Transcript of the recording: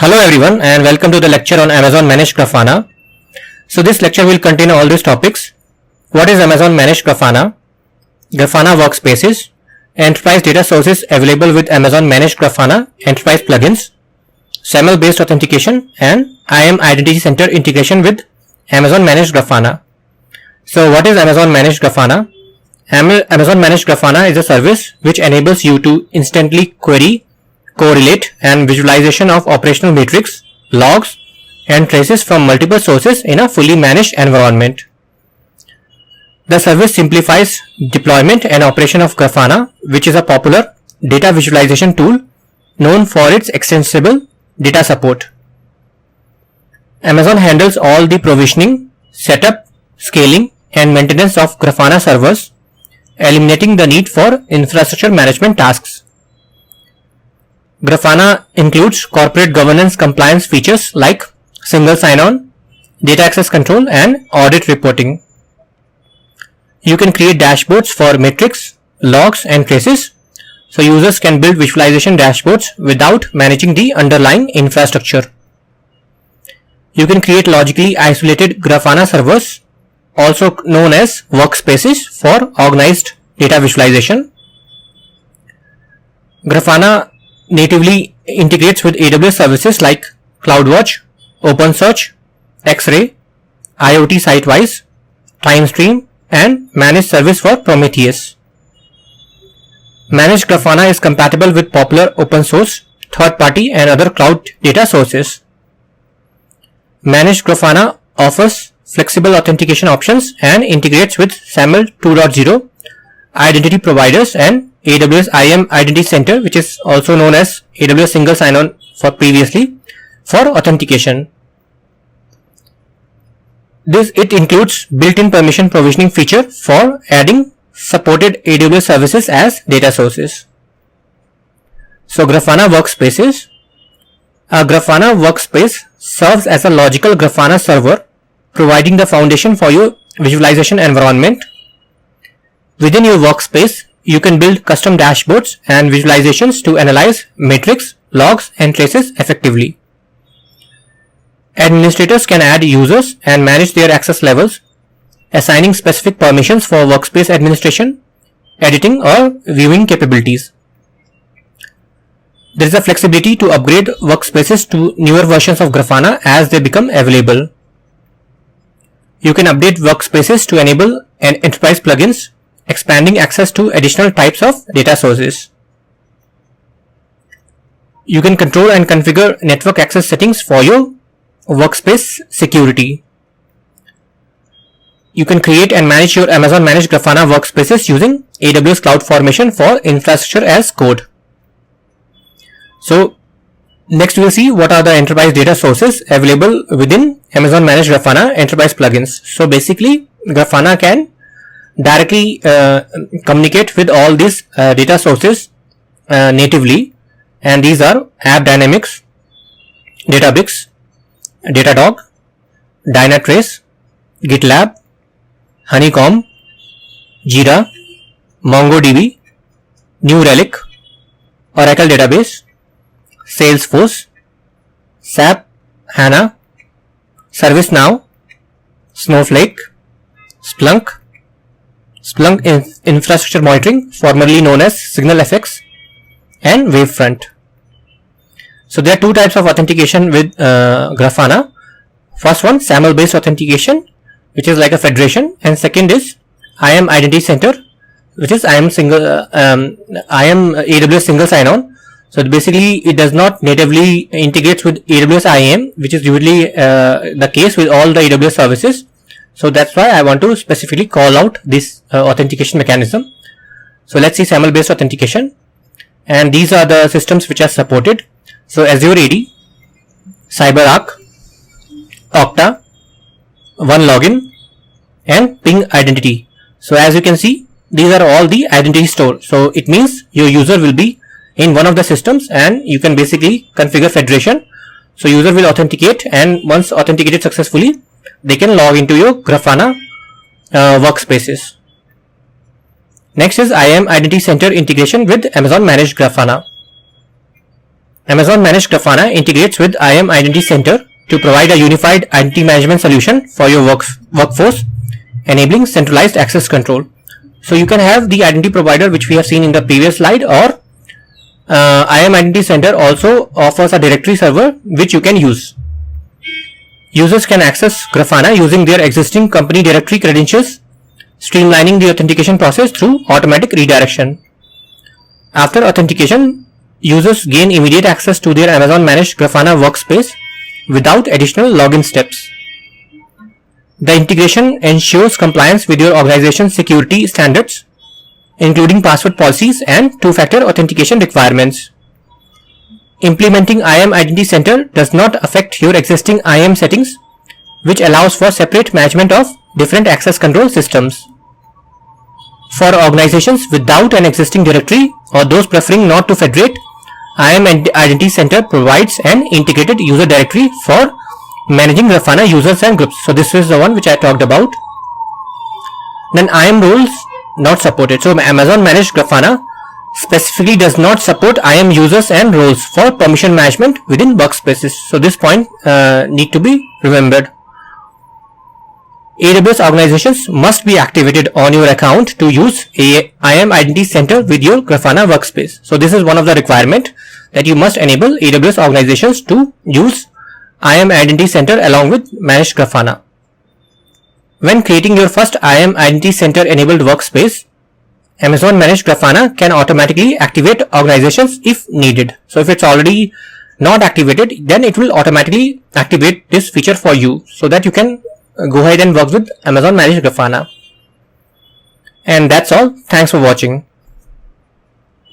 Hello everyone and welcome to the lecture on Amazon Managed Grafana. So this lecture will contain all these topics. What is Amazon Managed Grafana? Grafana workspaces, enterprise data sources available with Amazon Managed Grafana, enterprise plugins, SAML based authentication and IAM Identity Center integration with Amazon Managed Grafana. So what is Amazon Managed Grafana? Amazon Managed Grafana is a service which enables you to instantly query, correlate and visualization of operational metrics, logs and traces from multiple sources in a fully managed environment. The service simplifies deployment and operation of Grafana, which is a popular data visualization tool known for its extensible data support. Amazon handles all the provisioning, setup, scaling and maintenance of Grafana servers, eliminating the need for infrastructure management tasks. Grafana includes corporate governance compliance features like single sign-on, data access control and audit reporting. You can create dashboards for metrics, logs and traces, so users can build visualization dashboards without managing the underlying infrastructure. You can create logically isolated Grafana servers, also known as workspaces, for organized data visualization. Grafana natively integrates with AWS services like CloudWatch, OpenSearch, X-Ray, IoT Sitewise, TimeStream and Managed Service for Prometheus. Managed Grafana is compatible with popular open source, third-party and other cloud data sources. Managed Grafana offers flexible authentication options and integrates with SAML 2.0, identity providers and AWS IAM Identity Center, which is also known as AWS Single Sign-On for previously, for authentication. It includes built-in permission provisioning feature for adding supported AWS services as data sources. So Grafana workspaces. A Grafana workspace serves as a logical Grafana server, providing the foundation for your visualization environment. Within your workspace, you can build custom dashboards and visualizations to analyze metrics, logs and traces effectively. Administrators can add users and manage their access levels, assigning specific permissions for workspace administration, editing or viewing capabilities. There is a flexibility to upgrade workspaces to newer versions of Grafana as they become available. You can update workspaces to enable enterprise plugins, expanding access to additional types of data sources. You can control and configure network access settings for your workspace security. You can create and manage your Amazon Managed Grafana workspaces using AWS CloudFormation for infrastructure as code. So next we will see what are the enterprise data sources available within Amazon Managed Grafana enterprise plugins. So basically Grafana can directly communicate with all these data sources natively, and these are App Dynamics, Databricks, Datadog, Dynatrace, GitLab, Honeycomb, Jira, MongoDB, New Relic, Oracle Database, Salesforce, SAP, HANA, ServiceNow, Snowflake, Splunk Infrastructure Monitoring, formerly known as SignalFX, and Wavefront. So there are two types of authentication with Grafana. First one, SAML based authentication, which is like a federation, and second is IAM Identity Center, which is IAM AWS Single Sign-On. So basically it does not natively integrate with AWS IAM, which is usually the case with all the AWS services. So that's why I want to specifically call out this authentication mechanism. So let's see SAML based authentication, and these are the systems which are supported. So Azure AD, CyberArk, Okta, OneLogin and Ping Identity. So as you can see, these are all the identity store. So it means your user will be in one of the systems and you can basically configure federation. So user will authenticate, and once authenticated successfully, they can log into your Grafana workspaces. Next is IAM Identity Center integration with Amazon Managed Grafana. Amazon Managed Grafana integrates with IAM Identity Center to provide a unified identity management solution for your workforce, enabling centralized access control. So you can have the identity provider which we have seen in the previous slide, or IAM Identity Center also offers a directory server which you can use. Users can access Grafana using their existing company directory credentials, streamlining the authentication process through automatic redirection. After authentication, users gain immediate access to their Amazon Managed Grafana workspace without additional login steps. The integration ensures compliance with your organization's security standards, including password policies and two-factor authentication requirements. Implementing IAM Identity Center does not affect your existing IAM settings, which allows for separate management of different access control systems. For organizations without an existing directory or those preferring not to federate, IAM Identity Center provides an integrated user directory for managing Grafana users and groups. So this is the one which I talked about. Then IAM roles not supported. So Amazon Managed Grafana specifically does not support IAM users and roles for permission management within workspaces. So this point need to be remembered. AWS organizations must be activated on your account to use IAM Identity Center with your Grafana workspace. So this is one of the requirement that you must enable AWS organizations to use IAM Identity Center along with Managed Grafana. When creating your first IAM Identity Center enabled workspace, Amazon Managed Grafana can automatically activate organizations if needed. So if it's already not activated, then it will automatically activate this feature for you so that you can go ahead and work with Amazon Managed Grafana. And that's all. Thanks for watching.